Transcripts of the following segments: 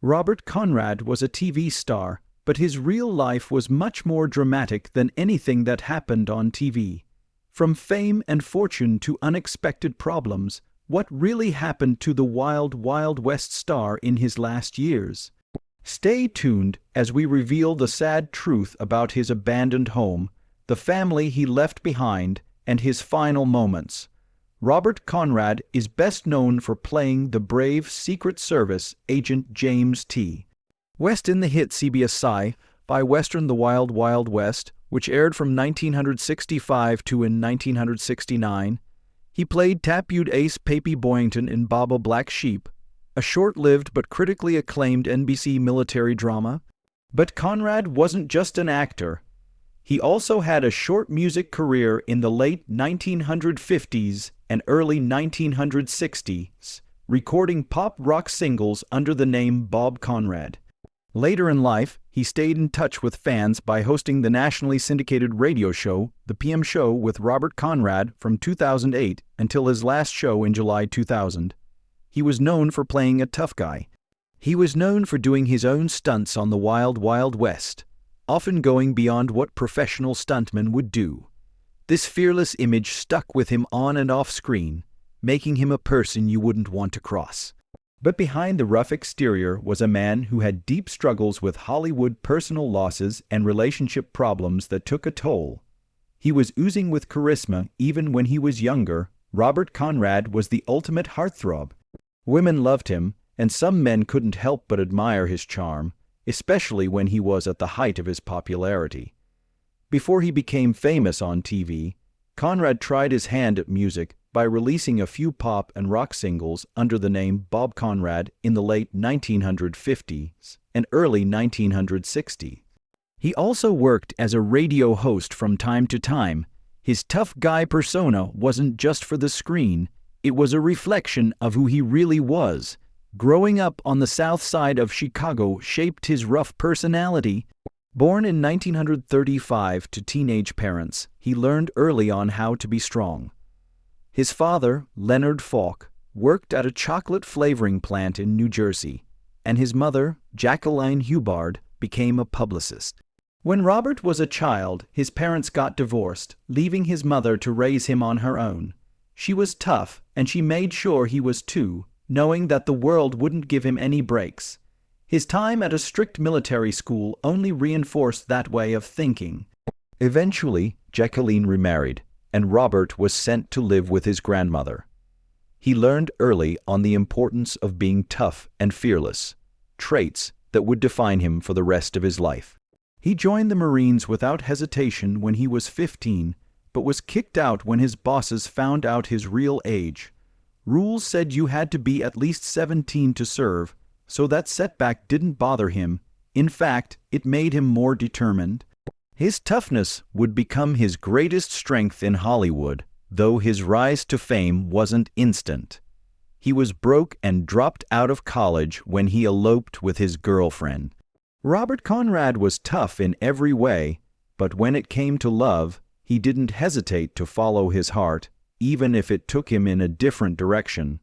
Robert Conrad was a TV star, but his real life was much more dramatic than anything that happened on TV. From fame and fortune to unexpected problems, what really happened to the wild, Wild West star in his last years? Stay tuned as we reveal the sad truth about his abandoned home, the family he left behind, and his final moments. Robert Conrad is best known for playing the brave Secret Service agent James T. West in the hit CBS sci-fi western The Wild Wild West, which aired from 1965 to in 1969. He played tattooed ace Papy Boyington in Baba Black Sheep, a short-lived but critically acclaimed NBC military drama. But Conrad wasn't just an actor. He also had a short music career in the late 1950s and early 1960s, recording pop-rock singles under the name Bob Conrad. Later in life, he stayed in touch with fans by hosting the nationally syndicated radio show, The PM Show with Robert Conrad, from 2008 until his last show in July 2000. He was known for playing a tough guy. He was known for doing his own stunts on the Wild Wild West, often going beyond what professional stuntmen would do. This fearless image stuck with him on and off screen, making him a person you wouldn't want to cross. But behind the rough exterior was a man who had deep struggles with Hollywood personal losses and relationship problems that took a toll. He was oozing with charisma even when he was younger. Robert Conrad was the ultimate heartthrob. Women loved him, and some men couldn't help but admire his charm, especially when he was at the height of his popularity. Before he became famous on TV, Conrad tried his hand at music by releasing a few pop and rock singles under the name Bob Conrad in the late 1950s and early 1960s. He also worked as a radio host from time to time. His tough guy persona wasn't just for the screen, it was a reflection of who he really was. Growing up on the south side of Chicago shaped his rough personality. Born in 1935 to teenage parents, he learned early on how to be strong. His father, Leonard Falk, worked at a chocolate flavoring plant in New Jersey, and his mother, Jacqueline Hubbard, became a publicist. When Robert was a child, his parents got divorced, leaving his mother to raise him on her own. She was tough, and she made sure he was too, knowing that the world wouldn't give him any breaks. His time at a strict military school only reinforced that way of thinking. Eventually, Jacqueline remarried, and Robert was sent to live with his grandmother. He learned early on the importance of being tough and fearless, traits that would define him for the rest of his life. He joined the Marines without hesitation when he was 15, but was kicked out when his bosses found out his real age. Rules said you had to be at least 17 to serve, so that setback didn't bother him. In fact, it made him more determined. His toughness would become his greatest strength in Hollywood, though his rise to fame wasn't instant. He was broke and dropped out of college when he eloped with his girlfriend. Robert Conrad was tough in every way, but when it came to love, he didn't hesitate to follow his heart, even if it took him in a different direction.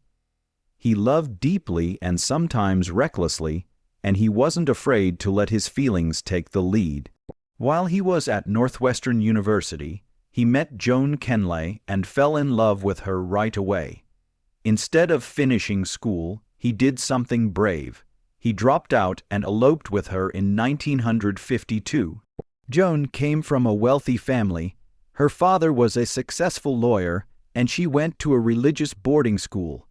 He loved deeply and sometimes recklessly, and he wasn't afraid to let his feelings take the lead. While he was at Northwestern University, he met Joan Kenley and fell in love with her right away. Instead of finishing school, he did something brave. He dropped out and eloped with her in 1952. Joan came from a wealthy family. Her father was a successful lawyer, and she went to a religious boarding school.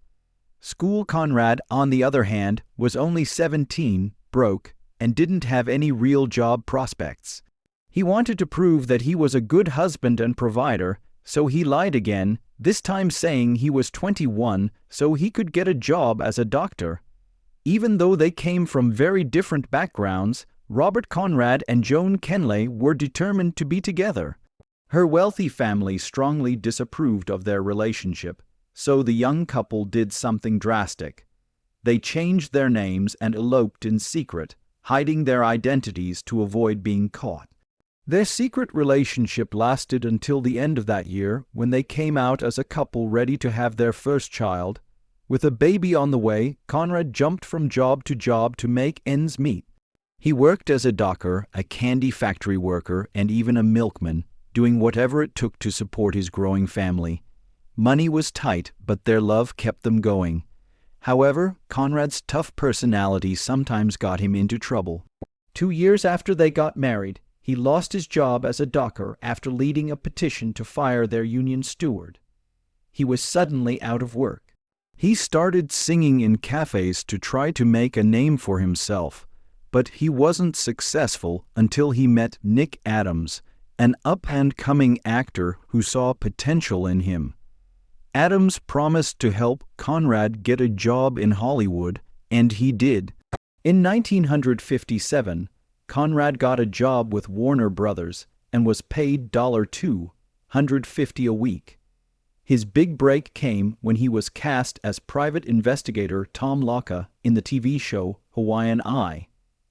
Conrad, on the other hand, was only 17, broke, and didn't have any real job prospects. He wanted to prove that he was a good husband and provider, so he lied again, this time saying he was 21 so he could get a job as a doctor. Even though they came from very different backgrounds, Robert Conrad and Joan Kenley were determined to be together. Her wealthy family strongly disapproved of their relationship, so the young couple did something drastic. They changed their names and eloped in secret, hiding their identities to avoid being caught. Their secret relationship lasted until the end of that year, when they came out as a couple ready to have their first child. With a baby on the way, Conrad jumped from job to make ends meet. He worked as a docker, a candy factory worker, and even a milkman, doing whatever it took to support his growing family. Money was tight, but their love kept them going. However, Conrad's tough personality sometimes got him into trouble. 2 years after they got married, he lost his job as a docker after leading a petition to fire their union steward. He was suddenly out of work. He started singing in cafes to try to make a name for himself, but he wasn't successful until he met Nick Adams, an up-and-coming actor who saw potential in him. Adams promised to help Conrad get a job in Hollywood, and he did. In 1957, Conrad got a job with Warner Brothers and was paid $250 a week. His big break came when he was cast as private investigator Tom Locke in the TV show Hawaiian Eye,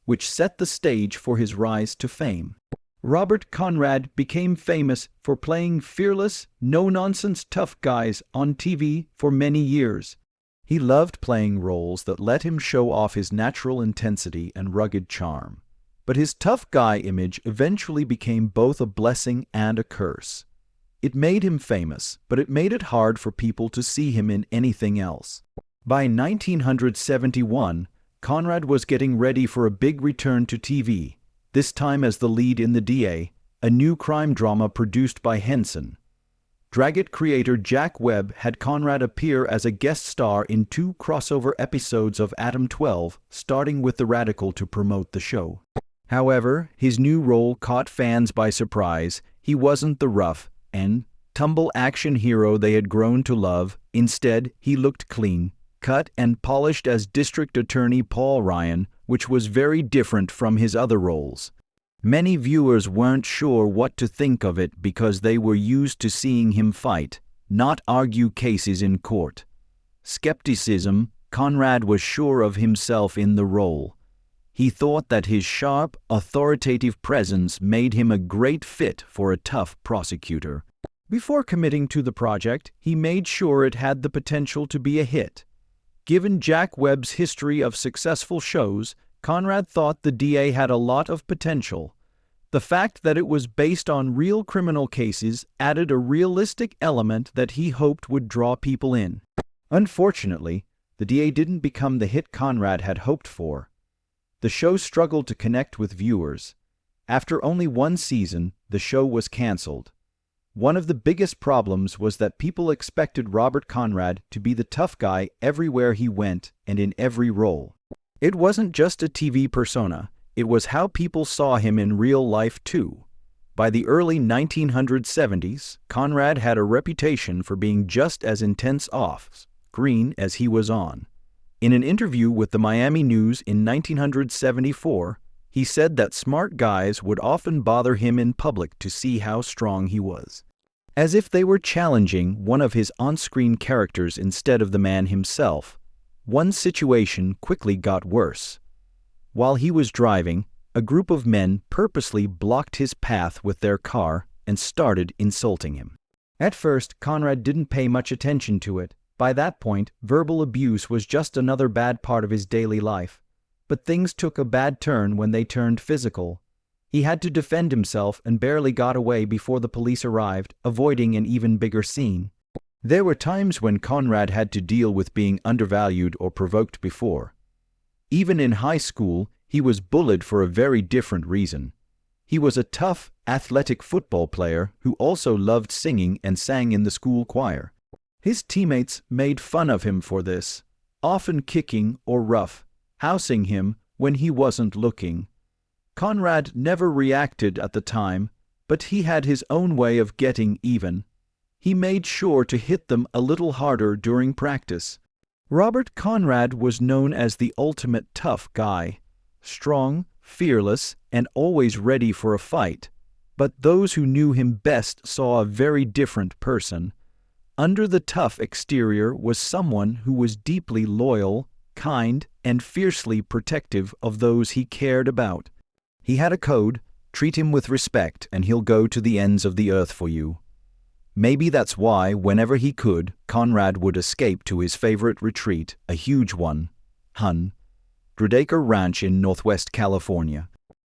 which set the stage for his rise to fame. Robert Conrad became famous for playing fearless, no-nonsense tough guys on TV for many years. He loved playing roles that let him show off his natural intensity and rugged charm. But his tough guy image eventually became both a blessing and a curse. It made him famous, but it made it hard for people to see him in anything else. By 1971, Conrad was getting ready for a big return to TV, this time as the lead in The DA, a new crime drama produced by Henson. Drag-It creator Jack Webb had Conrad appear as a guest star in 2 crossover episodes of Adam 12, starting with The Radical to promote the show. However, his new role caught fans by surprise. He wasn't the rough and tumble action hero they had grown to love. Instead, he looked clean, cut and polished as District Attorney Paul Ryan, which was very different from his other roles. Many viewers weren't sure what to think of it because they were used to seeing him fight, not argue cases in court. Skepticism, Conrad was sure of himself in the role. He thought that his sharp, authoritative presence made him a great fit for a tough prosecutor. Before committing to the project, he made sure it had the potential to be a hit. Given Jack Webb's history of successful shows, Conrad thought The DA had a lot of potential. The fact that it was based on real criminal cases added a realistic element that he hoped would draw people in. Unfortunately, The DA didn't become the hit Conrad had hoped for. The show struggled to connect with viewers. After only 1 season, the show was canceled. One of the biggest problems was that people expected Robert Conrad to be the tough guy everywhere he went and in every role. It wasn't just a TV persona, it was how people saw him in real life too. By the early 1970s, Conrad had a reputation for being just as intense off-screen as he was on. In an interview with the Miami News in 1974, he said that smart guys would often bother him in public to see how strong he was, as if they were challenging one of his on-screen characters instead of the man himself. One situation quickly got worse. While he was driving, a group of men purposely blocked his path with their car and started insulting him. At first, Conrad didn't pay much attention to it. By that point, verbal abuse was just another bad part of his daily life. But things took a bad turn when they turned physical. He had to defend himself and barely got away before the police arrived, avoiding an even bigger scene. There were times when Conrad had to deal with being undervalued or provoked before. Even in high school, he was bullied for a very different reason. He was a tough, athletic football player who also loved singing and sang in the school choir. His teammates made fun of him for this, often kicking or housing him when he wasn't looking. Conrad never reacted at the time, but he had his own way of getting even. He made sure to hit them a little harder during practice. Robert Conrad was known as the ultimate tough guy, strong, fearless, and always ready for a fight. But those who knew him best saw a very different person. Under the tough exterior was someone who was deeply loyal, kind, and fiercely protective of those he cared about. He had a code: treat him with respect and he'll go to the ends of the earth for you. Maybe that's why, whenever he could, Conrad would escape to his favorite retreat, a huge one, Grudacre Ranch in Northwest California.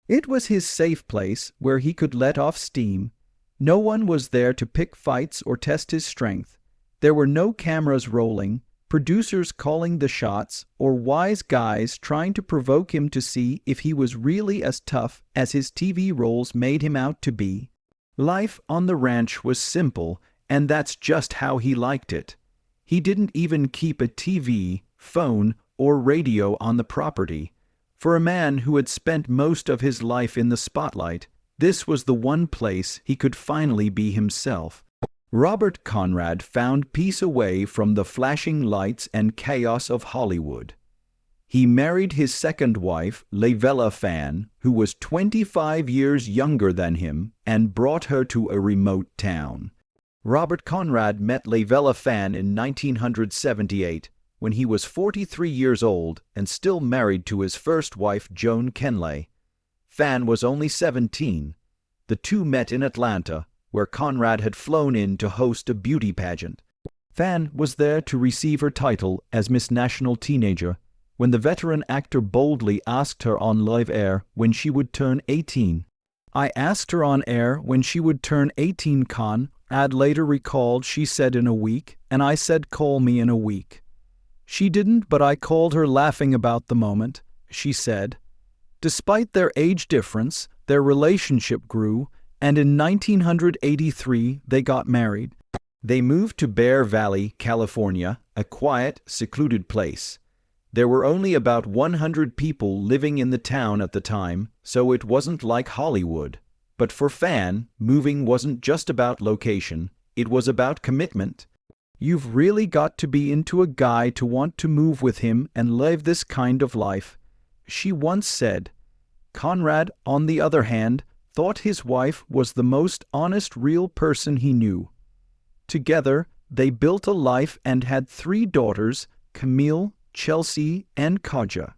It was his safe place where he could let off steam. No one was there to pick fights or test his strength. There were no cameras rolling, producers calling the shots, or wise guys trying to provoke him to see if he was really as tough as his TV roles made him out to be. Life on the ranch was simple, and that's just how he liked it. He didn't even keep a TV, phone, or radio on the property. For a man who had spent most of his life in the spotlight, this was the one place he could finally be himself. Robert Conrad found peace away from the flashing lights and chaos of Hollywood. He married his second wife, Lavella Fan, who was 25 years younger than him, and brought her to a remote town. Robert Conrad met Lavella Fan in 1978, when he was 43 years old and still married to his first wife, Joan Kenley. Fan was only 17. The two met in Atlanta, where Conrad had flown in to host a beauty pageant. Fan was there to receive her title as Miss National Teenager, when the veteran actor boldly asked her on live air when she would turn 18. "I asked her on air when she would turn 18, Conrad later recalled. She said in a week, and I said call me in a week. She didn't, but I called her laughing about the moment," she said. Despite their age difference, their relationship grew, and in 1983 they got married. They moved to Bear Valley, California, a quiet, secluded place. There were only about 100 people living in the town at the time, so it wasn't like Hollywood. But for Fan, moving wasn't just about location, it was about commitment. "You've really got to be into a guy to want to move with him and live this kind of life," she once said. Conrad, on the other hand, thought his wife was the most honest, real person he knew. Together, they built a life and had 3 daughters, Camille, Chelsea, and Kaja.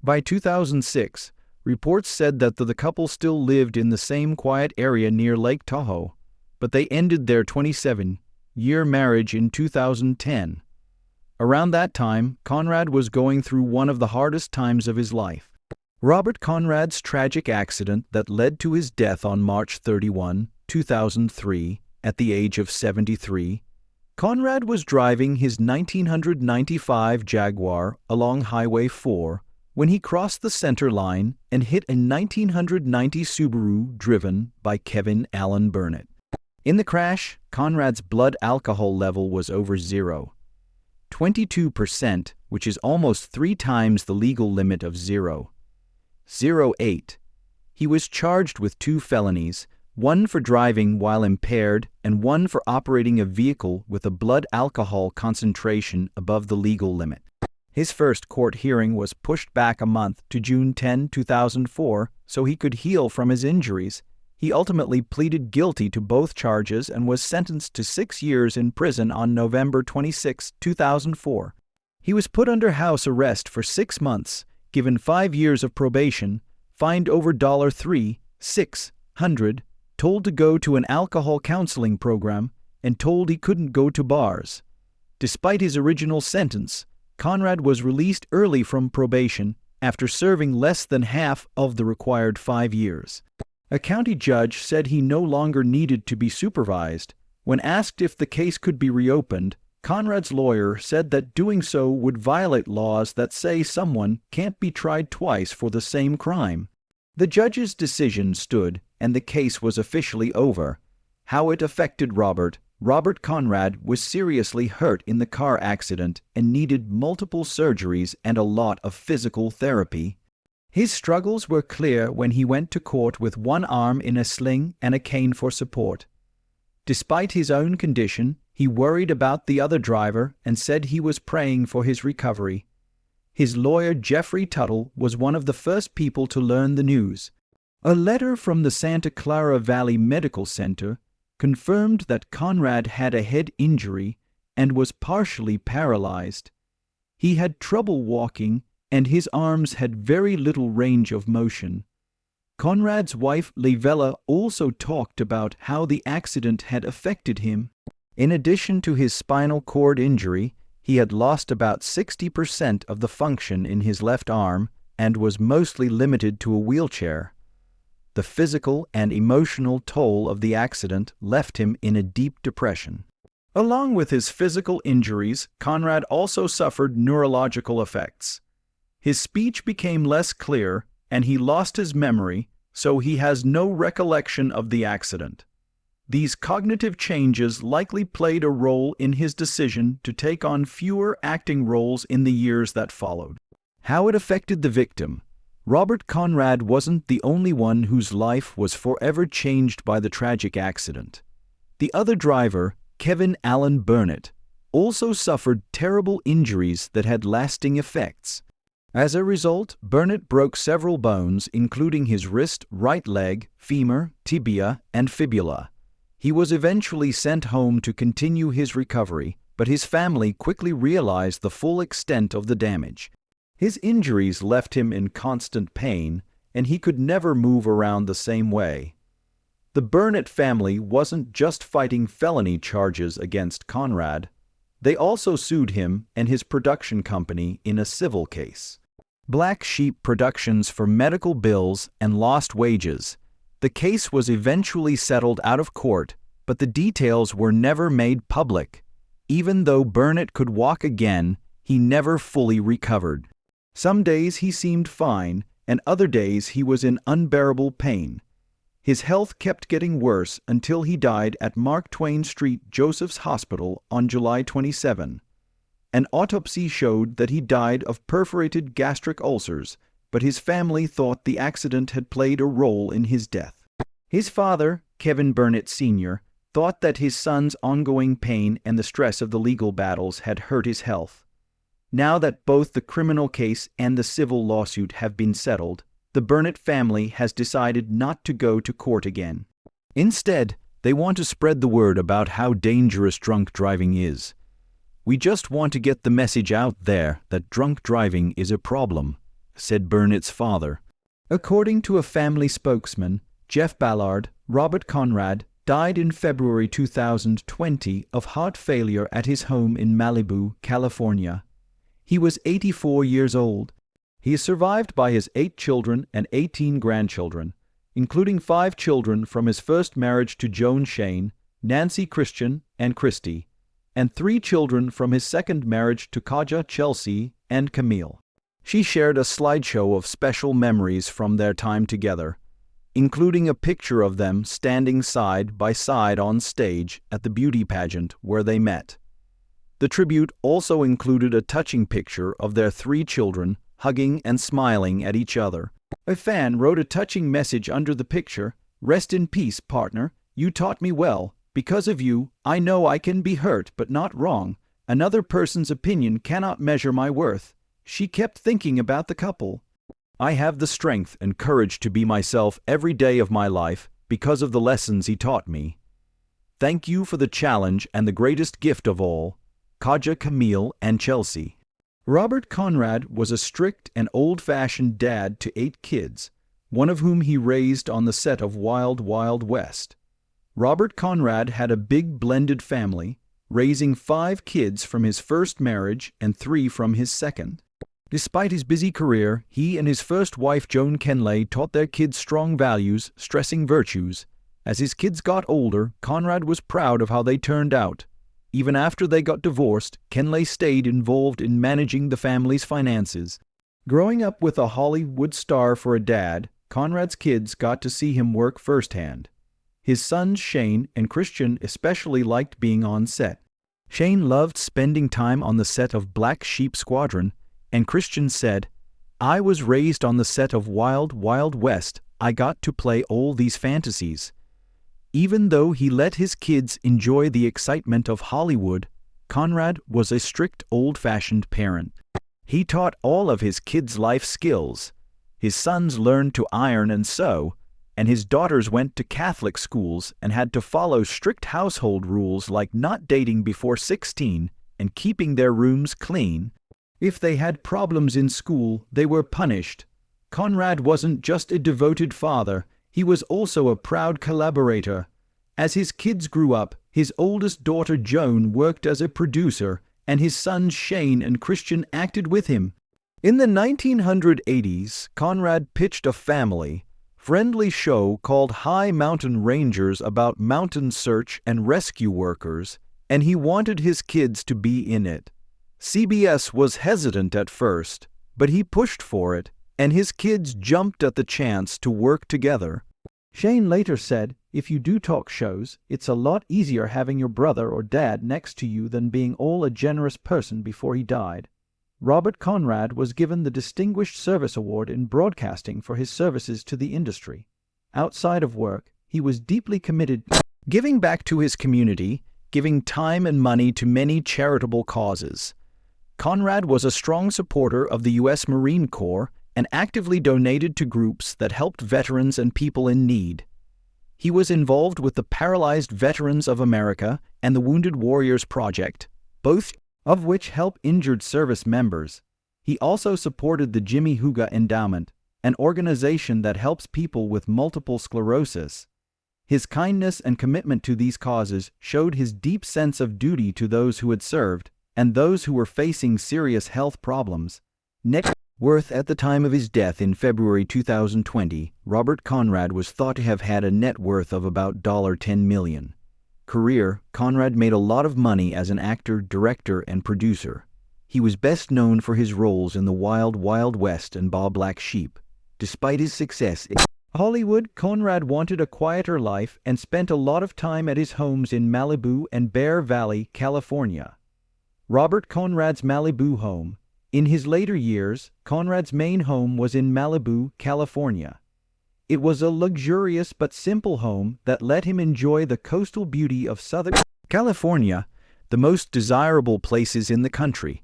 By 2006, reports said that the couple still lived in the same quiet area near Lake Tahoe, but they ended their 27-year marriage in 2010. Around that time, Conrad was going through one of the hardest times of his life. Robert Conrad's tragic accident that led to his death on March 31, 2003, at the age of 73, Conrad was driving his 1995 Jaguar along Highway 4 when he crossed the center line and hit a 1990 Subaru driven by Kevin Allen Burnett. In the crash, Conrad's blood alcohol level was over 0.22%, which is almost 3 times the legal limit of 0.08. He was charged with 2 felonies, one for driving while impaired and one for operating a vehicle with a blood alcohol concentration above the legal limit. His first court hearing was pushed back a month to June 10, 2004, so he could heal from his injuries. He ultimately pleaded guilty to both charges and was sentenced to 6 years in prison on November 26, 2004. He was put under house arrest for 6 months, given 5 years of probation, fined over $3,600, told to go to an alcohol counseling program, and told he couldn't go to bars. Despite his original sentence, Conrad was released early from probation after serving less than half of the required 5 years. A county judge said he no longer needed to be supervised. When asked if the case could be reopened, Conrad's lawyer said that doing so would violate laws that say someone can't be tried twice for the same crime. The judge's decision stood, and the case was officially over. How it affected Robert Conrad was seriously hurt in the car accident and needed multiple surgeries and a lot of physical therapy. His struggles were clear when he went to court with one arm in a sling and a cane for support. Despite his own condition, he worried about the other driver and said he was praying for his recovery. His lawyer, Jeffrey Tuttle, was one of the first people to learn the news. A letter from the Santa Clara Valley Medical Center confirmed that Conrad had a head injury and was partially paralyzed. He had trouble walking, and his arms had very little range of motion. Conrad's wife Livella also talked about how the accident had affected him. In addition to his spinal cord injury, he had lost about 60% of the function in his left arm and was mostly limited to a wheelchair. The physical and emotional toll of the accident left him in a deep depression. Along with his physical injuries, Conrad also suffered neurological effects. His speech became less clear, and he lost his memory, so he has no recollection of the accident. These cognitive changes likely played a role in his decision to take on fewer acting roles in the years that followed. How it affected the victim. Robert Conrad wasn't the only one whose life was forever changed by the tragic accident. The other driver, Kevin Allen Burnett, also suffered terrible injuries that had lasting effects. As a result, Burnett broke several bones, including his wrist, right leg, femur, tibia, and fibula. He was eventually sent home to continue his recovery, but his family quickly realized the full extent of the damage. His injuries left him in constant pain, and he could never move around the same way. The Burnett family wasn't just fighting felony charges against Conrad. They also sued him and his production company in a civil case. Black Sheep Productions for medical bills and lost wages. The case was eventually settled out of court, but the details were never made public. Even though Burnett could walk again, he never fully recovered. Some days he seemed fine, and other days he was in unbearable pain. His health kept getting worse until he died at Mark Twain Street Joseph's Hospital on July 27. An autopsy showed that he died of perforated gastric ulcers, but his family thought the accident had played a role in his death. His father, Kevin Burnett Sr., thought that his son's ongoing pain and the stress of the legal battles had hurt his health. Now that both the criminal case and the civil lawsuit have been settled, the Burnett family has decided not to go to court again. Instead, they want to spread the word about how dangerous drunk driving is. "We just want to get the message out there that drunk driving is a problem," said Burnett's father. According to a family spokesman, Jeff Ballard, Robert Conrad died in February 2020 of heart failure at his home in Malibu, California. He was 84 years old. He is survived by his 8 children and 18 grandchildren, including 5 children from his first marriage to Joan Shane, Nancy Christian, and Christy, and 3 children from his second marriage to Kaja, Chelsea, and Camille. She shared a slideshow of special memories from their time together, including a picture of them standing side by side on stage at the beauty pageant where they met. The tribute also included a touching picture of their 3 children hugging and smiling at each other. A fan wrote a touching message under the picture, "Rest in peace, partner. You taught me well. Because of you, I know I can be hurt but not wrong. Another person's opinion cannot measure my worth." She kept thinking about the couple. "I have the strength and courage to be myself every day of my life because of the lessons he taught me. Thank you for the challenge and the greatest gift of all, Kaja, Camille, and Chelsea." Robert Conrad was a strict and old-fashioned dad to 8 kids, one of whom he raised on the set of Wild Wild West. Robert Conrad had a big blended family, raising 5 kids from his first marriage and 3 from his second. Despite his busy career, he and his first wife Joan Kenley taught their kids strong values, stressing virtues. As his kids got older, Conrad was proud of how they turned out. Even after they got divorced, Kenley stayed involved in managing the family's finances. Growing up with a Hollywood star for a dad, Conrad's kids got to see him work firsthand. His sons Shane and Christian especially liked being on set. Shane loved spending time on the set of Black Sheep Squadron, and Christian said, "I was raised on the set of Wild Wild West. I got to play all these fantasies." Even though he let his kids enjoy the excitement of Hollywood, Conrad was a strict old-fashioned parent. He taught all of his kids life skills. His sons learned to iron and sew, and his daughters went to Catholic schools and had to follow strict household rules like not dating before 16 and keeping their rooms clean. If they had problems in school, they were punished. Conrad wasn't just a devoted father, he was also a proud collaborator. As his kids grew up, his oldest daughter Joan worked as a producer, and his sons Shane and Christian acted with him. In the 1980s, Conrad pitched a family-friendly show called High Mountain Rangers about mountain search and rescue workers, and he wanted his kids to be in it. CBS was hesitant at first, but he pushed for it, and his kids jumped at the chance to work together. Shane later said, "If you do talk shows, it's a lot easier having your brother or dad next to you than being all a generous person before he died." Robert Conrad was given the Distinguished Service Award in Broadcasting for his services to the industry. Outside of work, he was deeply committed to giving back to his community, giving time and money to many charitable causes. Conrad was a strong supporter of the U.S. Marine Corps and actively donated to groups that helped veterans and people in need. He was involved with the Paralyzed Veterans of America and the Wounded Warriors Project, both of which help injured service members. He also supported the Jimmy Hooga Endowment, an organization that helps people with multiple sclerosis. His kindness and commitment to these causes showed his deep sense of duty to those who had served and those who were facing serious health problems. Net worth at the time of his death in February 2020, Robert Conrad was thought to have had a net worth of about $10 million. Career, Conrad made a lot of money as an actor, director, and producer. He was best known for his roles in The Wild Wild West and Bob Black Sheep. Despite his success in Hollywood, Conrad wanted a quieter life and spent a lot of time at his homes in Malibu and Bear Valley, California. Robert Conrad's Malibu home. In his later years, Conrad's main home was in Malibu, California. It was a luxurious but simple home that let him enjoy the coastal beauty of Southern California, the most desirable places in the country.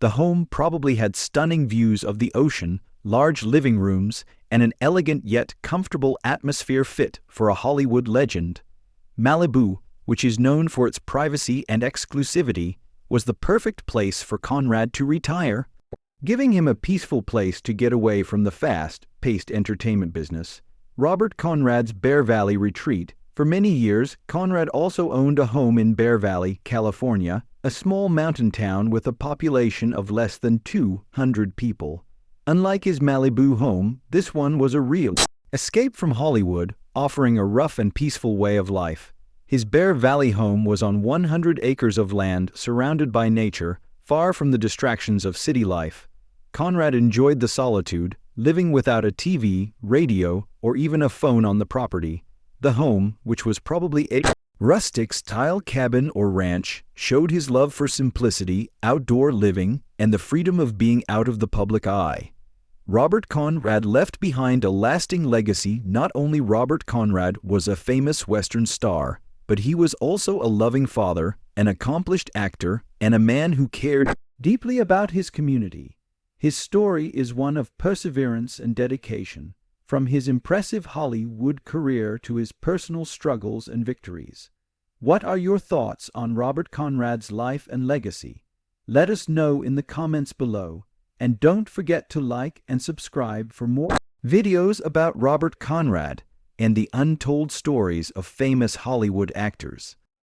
The home probably had stunning views of the ocean, large living rooms, and an elegant yet comfortable atmosphere fit for a Hollywood legend. Malibu, which is known for its privacy and exclusivity, was the perfect place for Conrad to retire, giving him a peaceful place to get away from the fast-paced entertainment business. Robert Conrad's Bear Valley Retreat. For many years, Conrad also owned a home in Bear Valley, California, a small mountain town with a population of less than 200 people. Unlike his Malibu home, this one was a real escape from Hollywood, offering a rough and peaceful way of life. His Bear Valley home was on 100 acres of land surrounded by nature, far from the distractions of city life. Conrad enjoyed the solitude, living without a TV, radio, or even a phone on the property. The home, which was probably a rustic-style cabin or ranch, showed his love for simplicity, outdoor living, and the freedom of being out of the public eye. Robert Conrad left behind a lasting legacy. Not only Robert Conrad was a famous Western star, but he was also a loving father, an accomplished actor, and a man who cared deeply about his community. His story is one of perseverance and dedication, from his impressive Hollywood career to his personal struggles and victories. What are your thoughts on Robert Conrad's life and legacy? Let us know in the comments below, and don't forget to like and subscribe for more videos about Robert Conrad and the untold stories of famous Hollywood actors.